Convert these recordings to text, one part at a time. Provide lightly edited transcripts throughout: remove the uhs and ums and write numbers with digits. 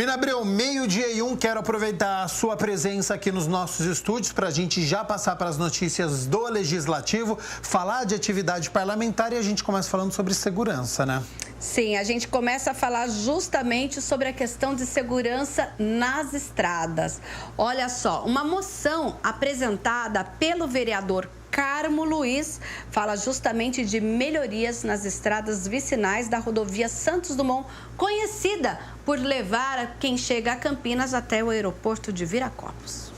Carolina Abreu, 12:01, quero aproveitar a sua presença aqui nos nossos estúdios para a gente já passar para as notícias do Legislativo, falar de atividade parlamentar e a gente começa falando sobre segurança, né? Sim, a gente começa a falar justamente sobre a questão de segurança nas estradas. Olha só, uma moção apresentada pelo vereador Carmo Luiz fala justamente de melhorias nas estradas vicinais da rodovia Santos Dumont, conhecida por levar quem chega a Campinas até o aeroporto de Viracopos.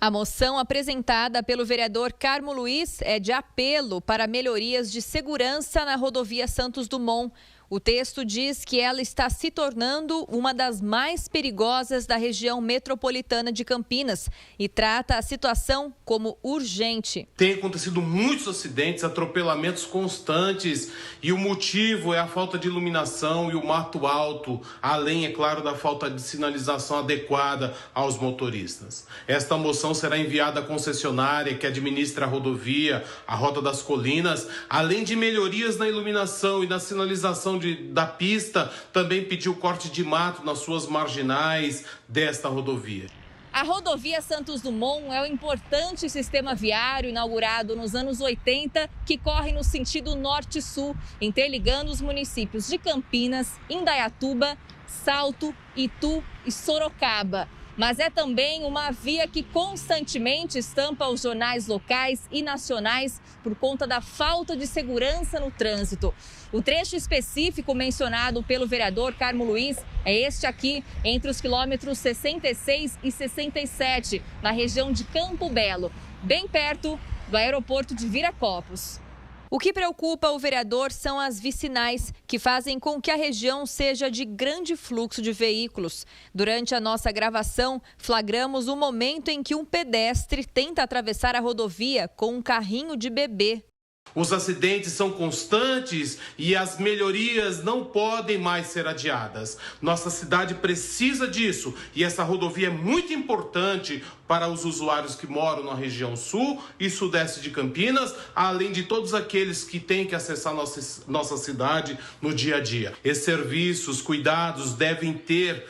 A moção apresentada pelo vereador Carmo Luiz é de apelo para melhorias de segurança na rodovia Santos Dumont. O texto diz que ela está se tornando uma das mais perigosas da região metropolitana de Campinas e trata a situação como urgente. Tem acontecido muitos acidentes, atropelamentos constantes e o motivo é a falta de iluminação e o mato alto, além, é claro, da falta de sinalização adequada aos motoristas. Esta moção será enviada à concessionária que administra a rodovia, a Rota das Colinas, além de melhorias na iluminação e na sinalização da pista, também pediu corte de mato nas suas marginais desta rodovia. A rodovia Santos Dumont é um importante sistema viário inaugurado nos anos 80 que corre no sentido norte-sul, interligando os municípios de Campinas, Indaiatuba, Salto, Itu e Sorocaba. Mas é também uma via que constantemente estampa os jornais locais e nacionais por conta da falta de segurança no trânsito. O trecho específico mencionado pelo vereador Carmo Luiz é este aqui, entre os quilômetros 66 e 67, na região de Campo Belo, bem perto do aeroporto de Viracopos. O que preocupa o vereador são as vicinais, que fazem com que a região seja de grande fluxo de veículos. Durante a nossa gravação, flagramos o momento em que um pedestre tenta atravessar a rodovia com um carrinho de bebê. Os acidentes são constantes e as melhorias não podem mais ser adiadas. Nossa cidade precisa disso e essa rodovia é muito importante para os usuários que moram na região sul e sudeste de Campinas, além de todos aqueles que têm que acessar nossa cidade no dia a dia. Esses serviços, cuidados devem ter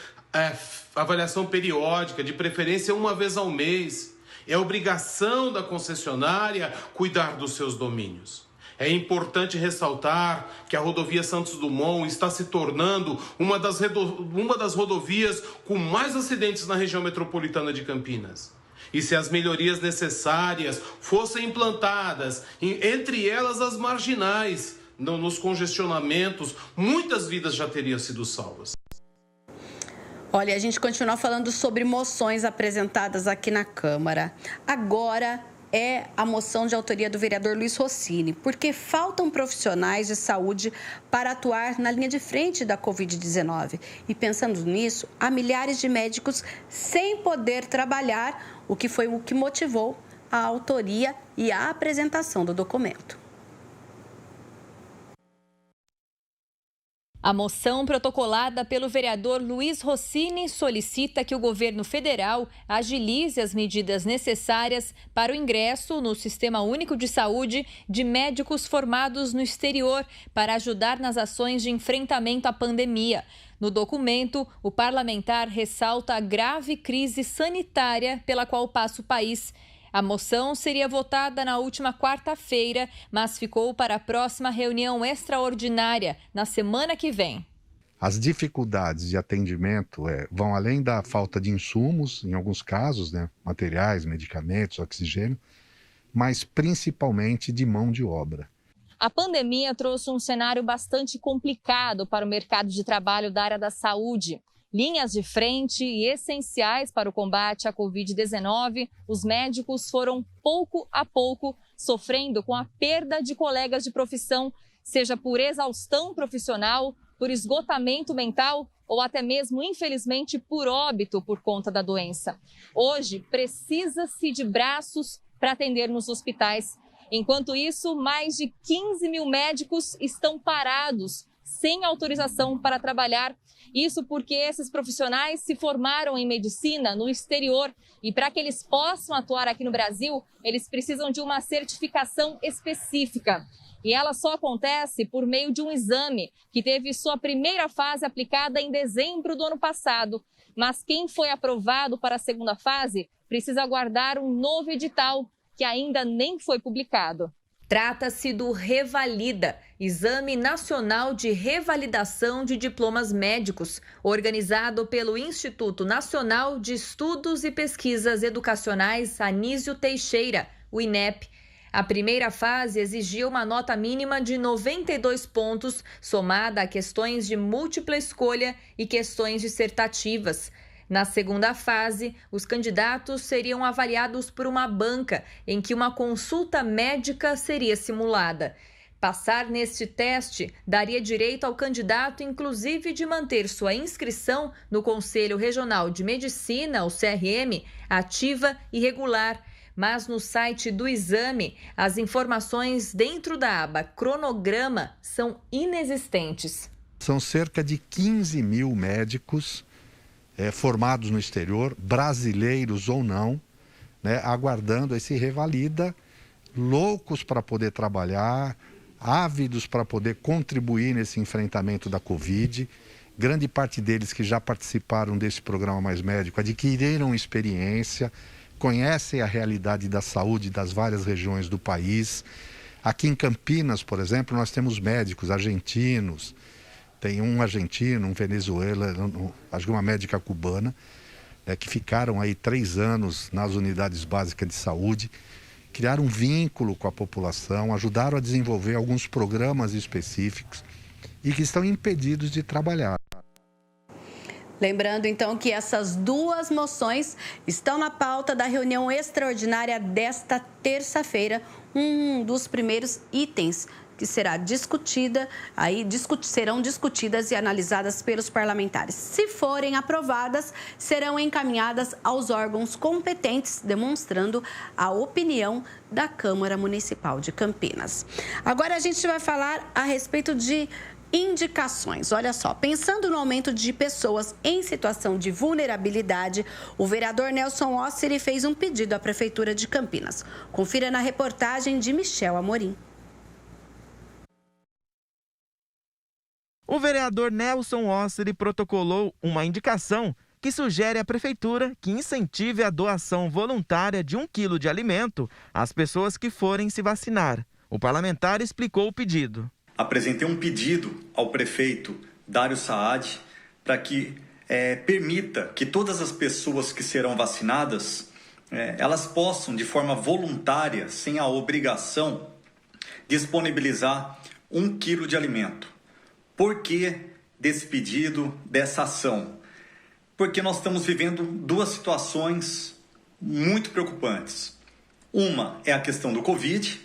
avaliação periódica, de preferência uma vez ao mês. É obrigação da concessionária cuidar dos seus domínios. É importante ressaltar que a rodovia Santos Dumont está se tornando uma das rodovias com mais acidentes na região metropolitana de Campinas. E se as melhorias necessárias fossem implantadas, entre elas as marginais, nos congestionamentos, muitas vidas já teriam sido salvas. Olha, a gente continua falando sobre moções apresentadas aqui na Câmara. Agora é a moção de autoria do vereador Luiz Rossini, porque faltam profissionais de saúde para atuar na linha de frente da Covid-19. E pensando nisso, há milhares de médicos sem poder trabalhar, o que foi o que motivou a autoria e a apresentação do documento. A moção protocolada pelo vereador Luiz Rossini solicita que o governo federal agilize as medidas necessárias para o ingresso no Sistema Único de Saúde de médicos formados no exterior para ajudar nas ações de enfrentamento à pandemia. No documento, o parlamentar ressalta a grave crise sanitária pela qual passa o país. A moção seria votada na última quarta-feira, mas ficou para a próxima reunião extraordinária, na semana que vem. As dificuldades de atendimento vão além da falta de insumos, em alguns casos, materiais, medicamentos, oxigênio, mas principalmente de mão de obra. A pandemia trouxe um cenário bastante complicado para o mercado de trabalho da área da saúde. Linhas de frente e essenciais para o combate à Covid-19, os médicos foram, pouco a pouco, sofrendo com a perda de colegas de profissão, seja por exaustão profissional, por esgotamento mental ou até mesmo, infelizmente, por óbito por conta da doença. Hoje, precisa-se de braços para atender nos hospitais. Enquanto isso, mais de 15 mil médicos estão parados, sem autorização para trabalhar. Isso porque esses profissionais se formaram em medicina no exterior e para que eles possam atuar aqui no Brasil, eles precisam de uma certificação específica. E ela só acontece por meio de um exame que teve sua primeira fase aplicada em dezembro do ano passado. Mas quem foi aprovado para a segunda fase precisa aguardar um novo edital, que ainda nem foi publicado. Trata-se do Revalida, Exame Nacional de Revalidação de Diplomas Médicos, organizado pelo Instituto Nacional de Estudos e Pesquisas Educacionais Anísio Teixeira, o INEP. A primeira fase exigia uma nota mínima de 92 pontos, somada a questões de múltipla escolha e questões dissertativas. Na segunda fase, os candidatos seriam avaliados por uma banca, em que uma consulta médica seria simulada. Passar neste teste daria direito ao candidato, inclusive, de manter sua inscrição no Conselho Regional de Medicina, o CRM, ativa e regular. Mas no site do exame, as informações dentro da aba cronograma são inexistentes. São cerca de 15 mil médicos formados no exterior, brasileiros ou não, né, aguardando esse Revalida, loucos para poder trabalhar, ávidos para poder contribuir nesse enfrentamento da Covid. Grande parte deles que já participaram desse programa Mais Médico adquiriram experiência, conhecem a realidade da saúde das várias regiões do país. Aqui em Campinas, por exemplo, nós temos médicos argentinos, tem um argentino, um venezuelano, acho que uma médica cubana, que ficaram aí 3 anos nas unidades básicas de saúde, criaram um vínculo com a população, ajudaram a desenvolver alguns programas específicos e que estão impedidos de trabalhar. Lembrando, então, que essas 2 moções estão na pauta da reunião extraordinária desta terça-feira, um dos primeiros itens que será discutida, serão discutidas e analisadas pelos parlamentares. Se forem aprovadas, serão encaminhadas aos órgãos competentes, demonstrando a opinião da Câmara Municipal de Campinas. Agora a gente vai falar a respeito de indicações. Olha só, pensando no aumento de pessoas em situação de vulnerabilidade, o vereador Nelson Osseri fez um pedido à Prefeitura de Campinas. Confira na reportagem de Michel Amorim. O vereador Nelson Osseri protocolou uma indicação que sugere à Prefeitura que incentive a doação voluntária de 1 quilo de alimento às pessoas que forem se vacinar. O parlamentar explicou o pedido. Apresentei um pedido ao prefeito Dário Saad para que permita que todas as pessoas que serão vacinadas, elas possam, de forma voluntária, sem a obrigação, disponibilizar 1 quilo de alimento. Por que desse pedido, dessa ação? Porque nós estamos vivendo 2 situações muito preocupantes. Uma é a questão do Covid,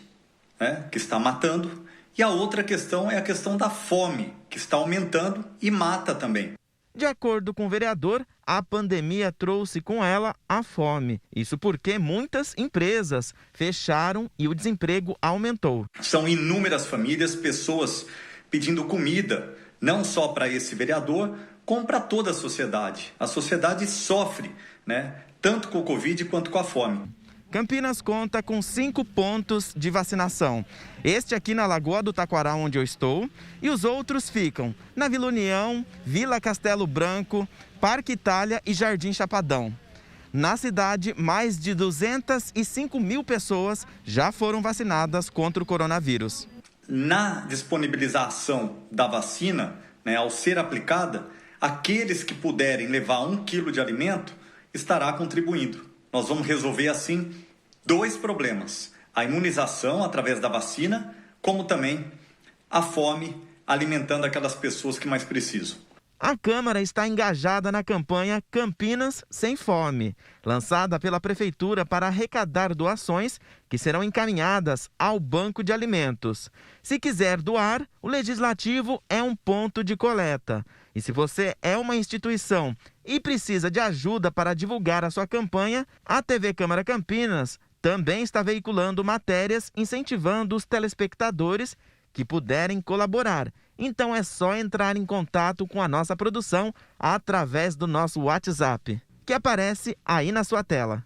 que está matando, e a outra questão é a questão da fome, que está aumentando e mata também. De acordo com o vereador, a pandemia trouxe com ela a fome. Isso porque muitas empresas fecharam e o desemprego aumentou. São inúmeras famílias, pessoas pedindo comida, não só para esse vereador, como para toda a sociedade. A sociedade sofre, tanto com o Covid quanto com a fome. Campinas conta com 5 pontos de vacinação. Este aqui na Lagoa do Taquaral, onde eu estou, e os outros ficam na Vila União, Vila Castelo Branco, Parque Itália e Jardim Chapadão. Na cidade, mais de 205 mil pessoas já foram vacinadas contra o coronavírus. Na disponibilização da vacina, ao ser aplicada, aqueles que puderem levar 1 quilo de alimento estará contribuindo. Nós vamos resolver, assim, 2 problemas. A imunização através da vacina, como também a fome alimentando aquelas pessoas que mais precisam. A Câmara está engajada na campanha Campinas Sem Fome, lançada pela Prefeitura para arrecadar doações que serão encaminhadas ao Banco de Alimentos. Se quiser doar, o Legislativo é um ponto de coleta. E se você é uma instituição e precisa de ajuda para divulgar a sua campanha, a TV Câmara Campinas também está veiculando matérias incentivando os telespectadores que puderem colaborar, Então é só entrar em contato com a nossa produção através do nosso WhatsApp, que aparece aí na sua tela.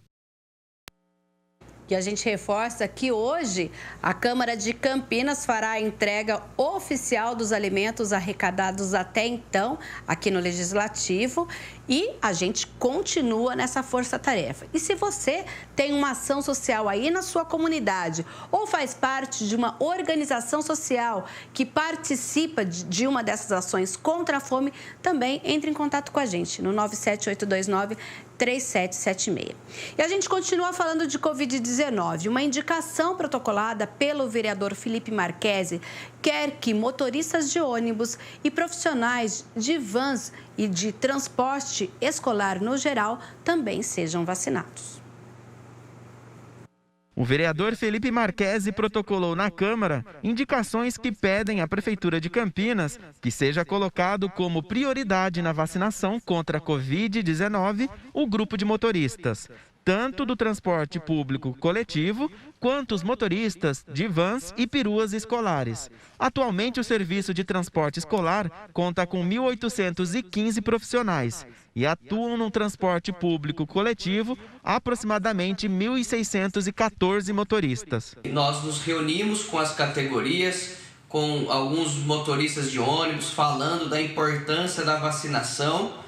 E a gente reforça que hoje a Câmara de Campinas fará a entrega oficial dos alimentos arrecadados até então aqui no Legislativo e a gente continua nessa força-tarefa. E se você tem uma ação social aí na sua comunidade ou faz parte de uma organização social que participa de uma dessas ações contra a fome, também entre em contato com a gente no 97829-3776. E a gente continua falando de Covid-19. Uma indicação protocolada pelo vereador Felipe Marquesi quer que motoristas de ônibus e profissionais de vans e de transporte escolar no geral também sejam vacinados. O vereador Felipe Marquesi protocolou na Câmara indicações que pedem à Prefeitura de Campinas que seja colocado como prioridade na vacinação contra a Covid-19 o grupo de motoristas, tanto do transporte público coletivo, quanto os motoristas de vans e peruas escolares. Atualmente, o serviço de transporte escolar conta com 1.815 profissionais e atuam no transporte público coletivo aproximadamente 1.614 motoristas. Nós nos reunimos com as categorias, com alguns motoristas de ônibus, falando da importância da vacinação,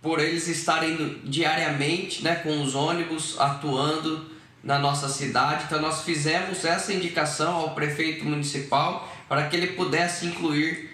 por eles estarem diariamente, com os ônibus atuando na nossa cidade. Então nós fizemos essa indicação ao prefeito municipal para que ele pudesse incluir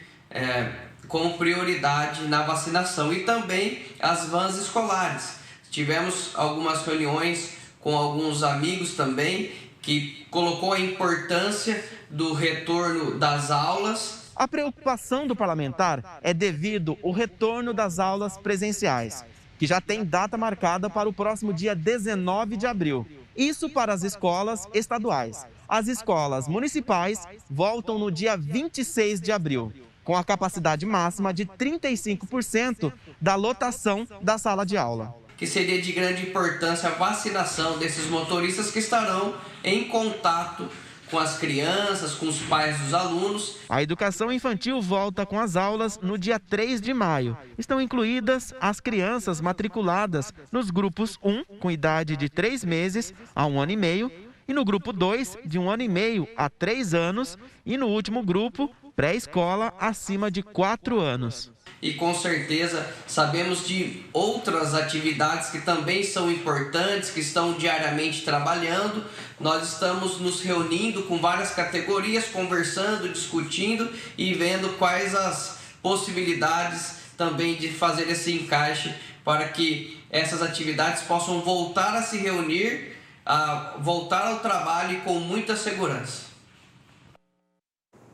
como prioridade na vacinação e também as vans escolares. Tivemos algumas reuniões com alguns amigos também que colocou a importância do retorno das aulas. A preocupação do parlamentar é devido ao retorno das aulas presenciais, que já tem data marcada para o próximo dia 19 de abril. Isso para as escolas estaduais. As escolas municipais voltam no dia 26 de abril, com a capacidade máxima de 35% da lotação da sala de aula. Que seria de grande importância a vacinação desses motoristas que estarão em contato com as crianças, com os pais dos alunos. A educação infantil volta com as aulas no dia 3 de maio. Estão incluídas as crianças matriculadas nos grupos 1, com idade de 3 meses a 1 ano e meio, e no grupo 2, de 1 ano e meio a 3 anos, e no último grupo, pré-escola acima de 4 anos. E com certeza sabemos de outras atividades que também são importantes, que estão diariamente trabalhando. Nós estamos nos reunindo com várias categorias, conversando, discutindo e vendo quais as possibilidades também de fazer esse encaixe para que essas atividades possam voltar a se reunir, a voltar ao trabalho com muita segurança.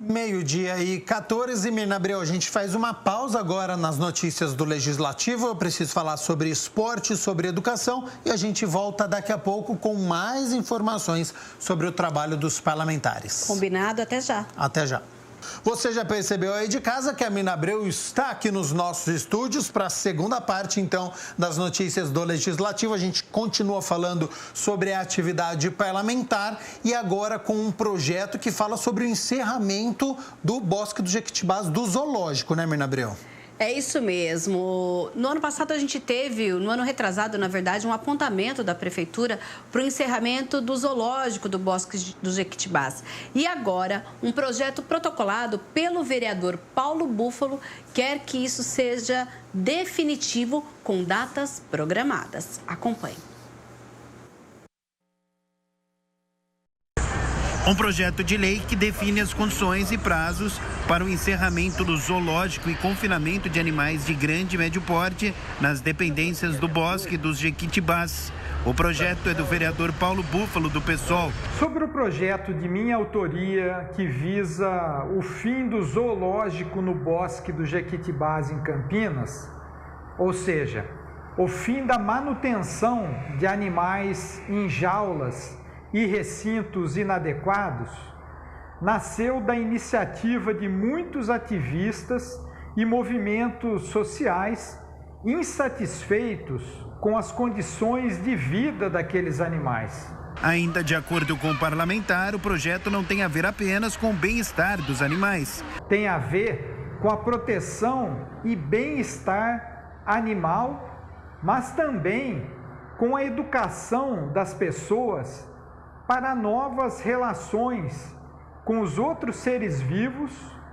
Meio-dia e 14, Mirna Abreu, a gente faz uma pausa agora nas notícias do Legislativo. Eu preciso falar sobre esporte, sobre educação e a gente volta daqui a pouco com mais informações sobre o trabalho dos parlamentares. Combinado, até já. Até já. Você já percebeu aí de casa que a Mirna Abreu está aqui nos nossos estúdios para a segunda parte, então, das notícias do Legislativo. A gente continua falando sobre a atividade parlamentar e agora com um projeto que fala sobre o encerramento do Bosque do Jequitibás, do zoológico, né, Mirna Abreu? É isso mesmo. No ano passado a gente teve, no ano retrasado, na verdade, um apontamento da Prefeitura para o encerramento do zoológico do Bosque do Jequitibás. E agora, um projeto protocolado pelo vereador Paulo Búfalo quer que isso seja definitivo com datas programadas. Acompanhe. Um projeto de lei que define as condições e prazos para o encerramento do zoológico e confinamento de animais de grande e médio porte nas dependências do Bosque dos Jequitibás. O projeto é do vereador Paulo Búfalo, do PSOL. Sobre o projeto de minha autoria que visa o fim do zoológico no Bosque do Jequitibás, em Campinas, ou seja, o fim da manutenção de animais em jaulas e recintos inadequados, nasceu da iniciativa de muitos ativistas e movimentos sociais insatisfeitos com as condições de vida daqueles animais. Ainda de acordo com o parlamentar, o projeto não tem a ver apenas com o bem-estar dos animais. Tem a ver com a proteção e bem-estar animal, mas também com a educação das pessoas para novas relações com os outros seres vivos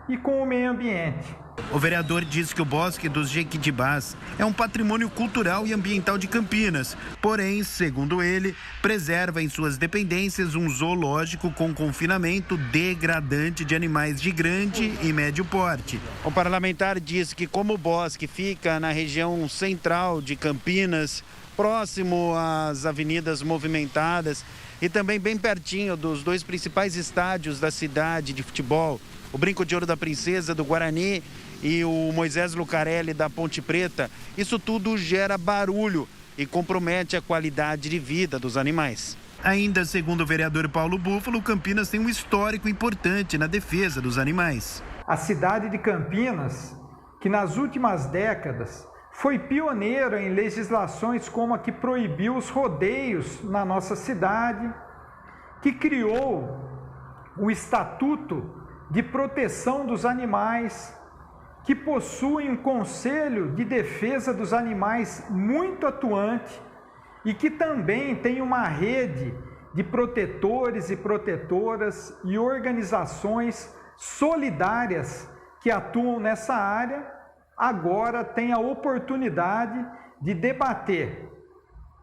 e com o meio ambiente. O vereador diz que o Bosque dos Jequitibás é um patrimônio cultural e ambiental de Campinas, porém, segundo ele, preserva em suas dependências um zoológico com confinamento degradante de animais de grande e médio porte. O parlamentar diz que como o bosque fica na região central de Campinas, próximo às avenidas movimentadas e também bem pertinho dos dois principais estádios da cidade de futebol, o Brinco de Ouro da Princesa do Guarani e o Moisés Lucarelli da Ponte Preta, isso tudo gera barulho e compromete a qualidade de vida dos animais. Ainda segundo o vereador Paulo Búfalo, Campinas tem um histórico importante na defesa dos animais. A cidade de Campinas, que nas últimas décadas foi pioneira em legislações como a que proibiu os rodeios na nossa cidade, que criou o Estatuto de Proteção dos Animais, que possui um Conselho de Defesa dos Animais muito atuante e que também tem uma rede de protetores e protetoras e organizações solidárias que atuam nessa área, agora tem a oportunidade de debater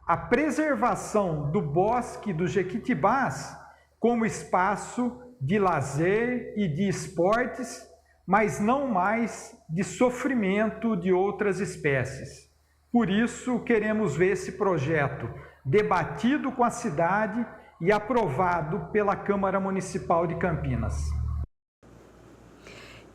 a preservação do Bosque dos Jequitibás como espaço de lazer e de esportes, mas não mais de sofrimento de outras espécies. Por isso, queremos ver esse projeto debatido com a cidade e aprovado pela Câmara Municipal de Campinas.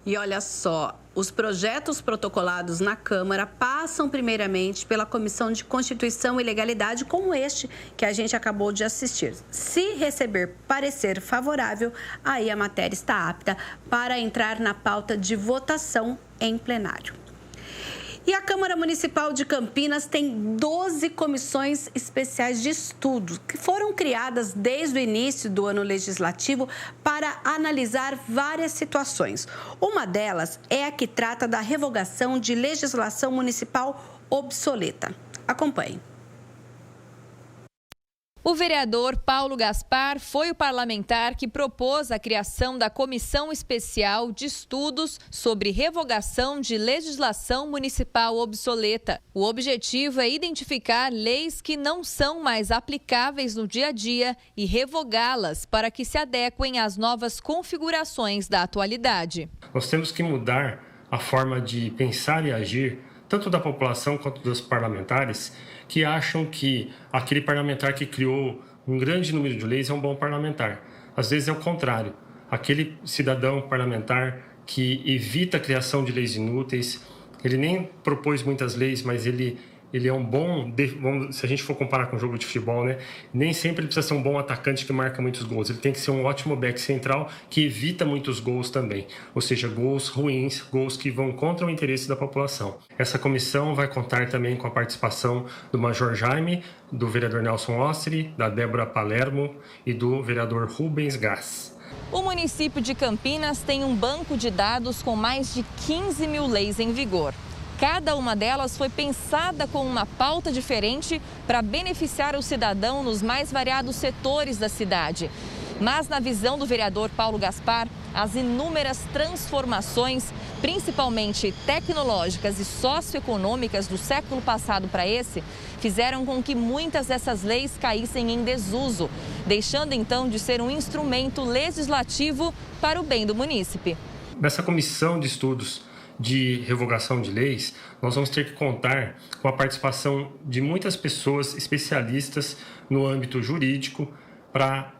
E olha só, os projetos protocolados na Câmara passam primeiramente pela Comissão de Constituição e Legalidade, como este que a gente acabou de assistir. Se receber parecer favorável, aí a matéria está apta para entrar na pauta de votação em plenário. E a Câmara Municipal de Campinas tem 12 comissões especiais de estudo que foram criadas desde o início do ano legislativo para analisar várias situações. Uma delas é a que trata da revogação de legislação municipal obsoleta. Acompanhe. O vereador Paulo Gaspar foi o parlamentar que propôs a criação da Comissão Especial de Estudos sobre Revogação de Legislação Municipal Obsoleta. O objetivo é identificar leis que não são mais aplicáveis no dia a dia e revogá-las para que se adequem às novas configurações da atualidade. Nós temos que mudar a forma de pensar e agir, tanto da população quanto dos parlamentares, que acham que aquele parlamentar que criou um grande número de leis é um bom parlamentar. Às vezes é o contrário. Aquele cidadão parlamentar que evita a criação de leis inúteis, ele nem propôs muitas leis, mas ele é um bom, se a gente for comparar com o jogo de futebol, né? Nem sempre ele precisa ser um bom atacante que marca muitos gols. Ele tem que ser um ótimo back central que evita muitos gols também. Ou seja, gols ruins, gols que vão contra o interesse da população. Essa comissão vai contar também com a participação do Major Jaime, do vereador Nelson Ostri, da Débora Palermo e do vereador Rubens Gás. O município de Campinas tem um banco de dados com mais de 15 mil leis em vigor. Cada uma delas foi pensada com uma pauta diferente para beneficiar o cidadão nos mais variados setores da cidade. Mas, na visão do vereador Paulo Gaspar, as inúmeras transformações, principalmente tecnológicas e socioeconômicas do século passado para esse, fizeram com que muitas dessas leis caíssem em desuso, deixando então de ser um instrumento legislativo para o bem do munícipe. Nessa comissão de estudos de revogação de leis, nós vamos ter que contar com a participação de muitas pessoas especialistas no âmbito jurídico para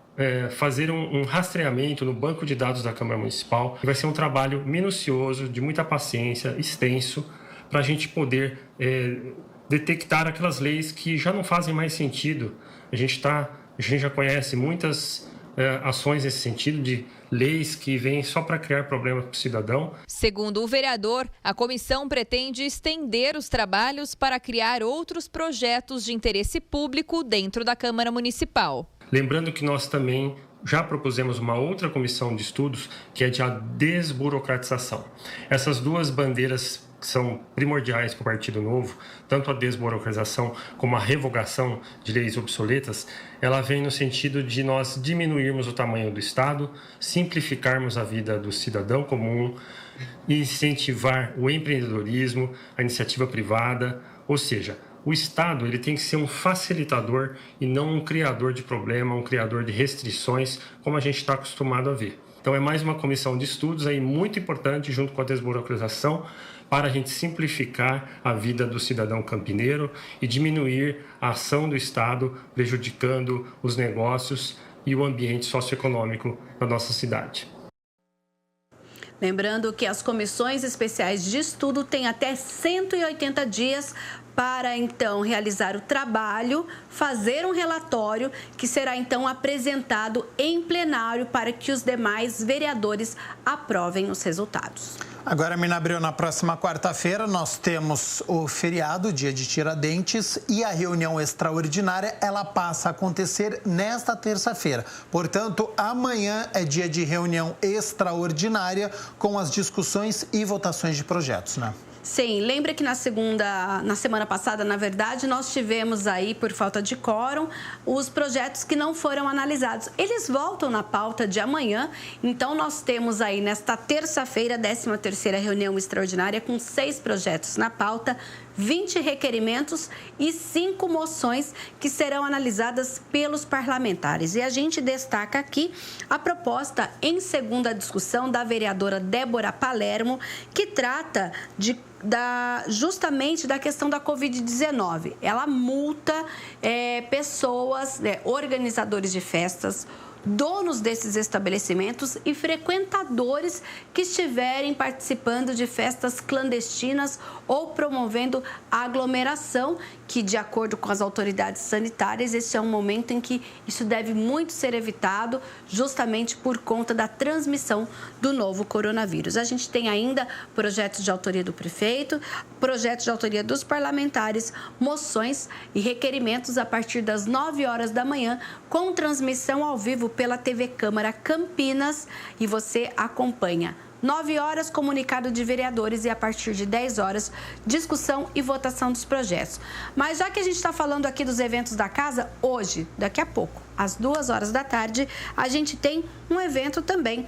fazer um rastreamento no banco de dados da Câmara Municipal. Vai ser um trabalho minucioso, de muita paciência, extenso, para a gente poder detectar aquelas leis que já não fazem mais sentido. A gente já conhece muitas ações nesse sentido de leis que vêm só para criar problemas para o cidadão. Segundo o vereador, a comissão pretende estender os trabalhos para criar outros projetos de interesse público dentro da Câmara Municipal. Lembrando que nós também já propusemos uma outra comissão de estudos, que é de a desburocratização. Essas duas bandeiras são primordiais para o Partido Novo, tanto a desburocratização como a revogação de leis obsoletas, ela vem no sentido de nós diminuirmos o tamanho do Estado, simplificarmos a vida do cidadão comum, incentivar o empreendedorismo, a iniciativa privada, ou seja, o Estado ele tem que ser um facilitador e não um criador de problema, um criador de restrições, como a gente está acostumado a ver. Então é mais uma comissão de estudos aí muito importante, junto com a desburocratização, para a gente simplificar a vida do cidadão campineiro e diminuir a ação do Estado, prejudicando os negócios e o ambiente socioeconômico da nossa cidade. Lembrando que as comissões especiais de estudo têm até 180 dias para, então, realizar o trabalho, fazer um relatório que será, então, apresentado em plenário para que os demais vereadores aprovem os resultados. Agora, Mirna Abreu, na próxima quarta-feira nós temos o feriado, dia de Tiradentes, e a reunião extraordinária, ela passa a acontecer nesta terça-feira. Portanto, amanhã é dia de reunião extraordinária com as discussões e votações de projetos, né? Sim, lembra que na semana passada, na verdade, nós tivemos aí, por falta de quórum, os projetos que não foram analisados. Eles voltam na pauta de amanhã, então nós temos aí nesta terça-feira, 13ª reunião extraordinária, com 6 projetos na pauta, 20 requerimentos e 5 moções que serão analisadas pelos parlamentares. E a gente destaca aqui a proposta em segunda discussão da vereadora Débora Palermo, que trata justamente da questão da Covid-19. Ela multa pessoas, organizadores de festas, donos desses estabelecimentos e frequentadores que estiverem participando de festas clandestinas ou promovendo aglomeração, que, de acordo com as autoridades sanitárias, esse é um momento em que isso deve muito ser evitado, justamente por conta da transmissão do novo coronavírus. A gente tem ainda projetos de autoria do prefeito, projetos de autoria dos parlamentares, moções e requerimentos a partir das 9 horas da manhã, com transmissão ao vivo pela TV Câmara Campinas, e você acompanha. 9 horas, comunicado de vereadores, e a partir de 10 horas, discussão e votação dos projetos. Mas já que a gente está falando aqui dos eventos da casa, hoje, daqui a pouco, às 2 horas da tarde, a gente tem um evento também.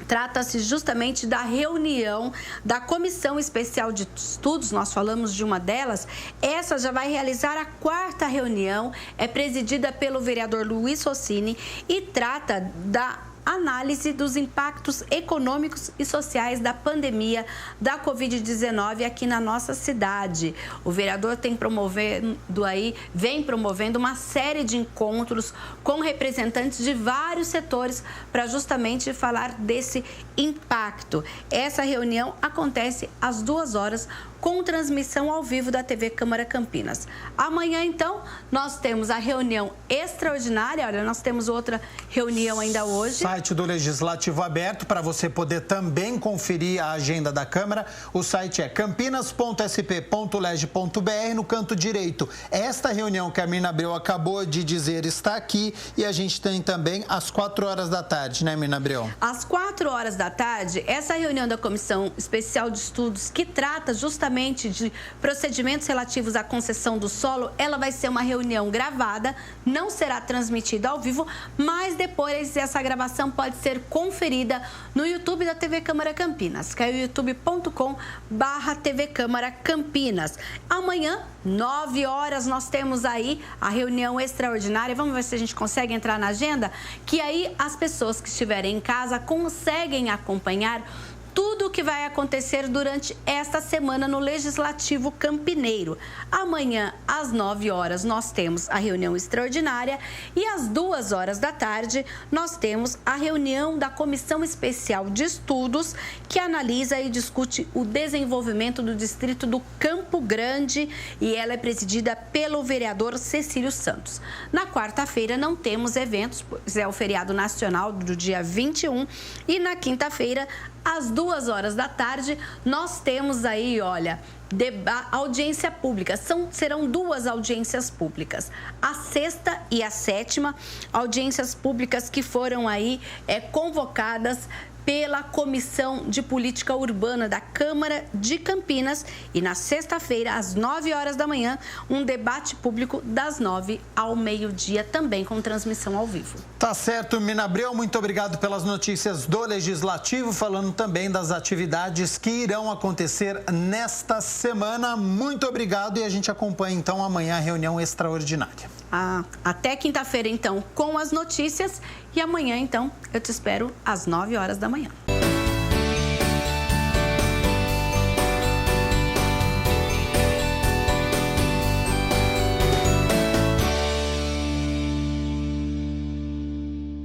Trata-se justamente da reunião da Comissão Especial de Estudos, nós falamos de uma delas. Essa já vai realizar a 4ª reunião, é presidida pelo vereador Luiz Rossini e trata da análise dos impactos econômicos e sociais da pandemia da Covid-19 aqui na nossa cidade. O vereador vem promovendo uma série de encontros com representantes de vários setores para justamente falar desse impacto. Essa reunião acontece às 2 horas, com transmissão ao vivo da TV Câmara Campinas. Amanhã, então, nós temos a reunião extraordinária. Olha, nós temos outra reunião ainda hoje. Site do Legislativo aberto para você poder também conferir a agenda da Câmara. O site é campinas.sp.leg.br, no canto direito. Esta reunião que a Mirna Abreu acabou de dizer está aqui, e a gente tem também às 4 horas da tarde, né, Mirna Abreu? Às 4 horas da tarde, essa reunião da Comissão Especial de Estudos, que trata justamente de procedimentos relativos à concessão do solo, ela vai ser uma reunião gravada, não será transmitida ao vivo, mas depois essa gravação pode ser conferida no YouTube da TV Câmara Campinas, que é o youtube.com/TV Câmara Campinas. Amanhã, 9 horas, nós temos aí a reunião extraordinária. Vamos ver se a gente consegue entrar na agenda, que aí as pessoas que estiverem em casa conseguem acompanhar tudo o que vai acontecer durante esta semana no Legislativo Campineiro. Amanhã, às 9 horas, nós temos a reunião extraordinária e às 2 horas da tarde nós temos a reunião da Comissão Especial de Estudos, que analisa e discute o desenvolvimento do distrito do Campo Grande, e ela é presidida pelo vereador Cecílio Santos. Na quarta-feira não temos eventos, pois é o feriado nacional do dia 21, e na quinta-feira, às 2 horas da tarde, nós temos aí, olha, audiência pública. Serão 2 audiências públicas. A 6ª e a 7ª, audiências públicas que foram aí convocadas pela Comissão de Política Urbana da Câmara de Campinas. E na sexta-feira, às 9 horas da manhã, um debate público das 9 ao meio-dia, também com transmissão ao vivo. Tá certo, Mina Abreu, muito obrigado pelas notícias do Legislativo, falando também das atividades que irão acontecer nesta semana. Muito obrigado e a gente acompanha então amanhã a reunião extraordinária. Até quinta-feira, então, com as notícias. E amanhã, então, eu te espero às 9 horas da manhã.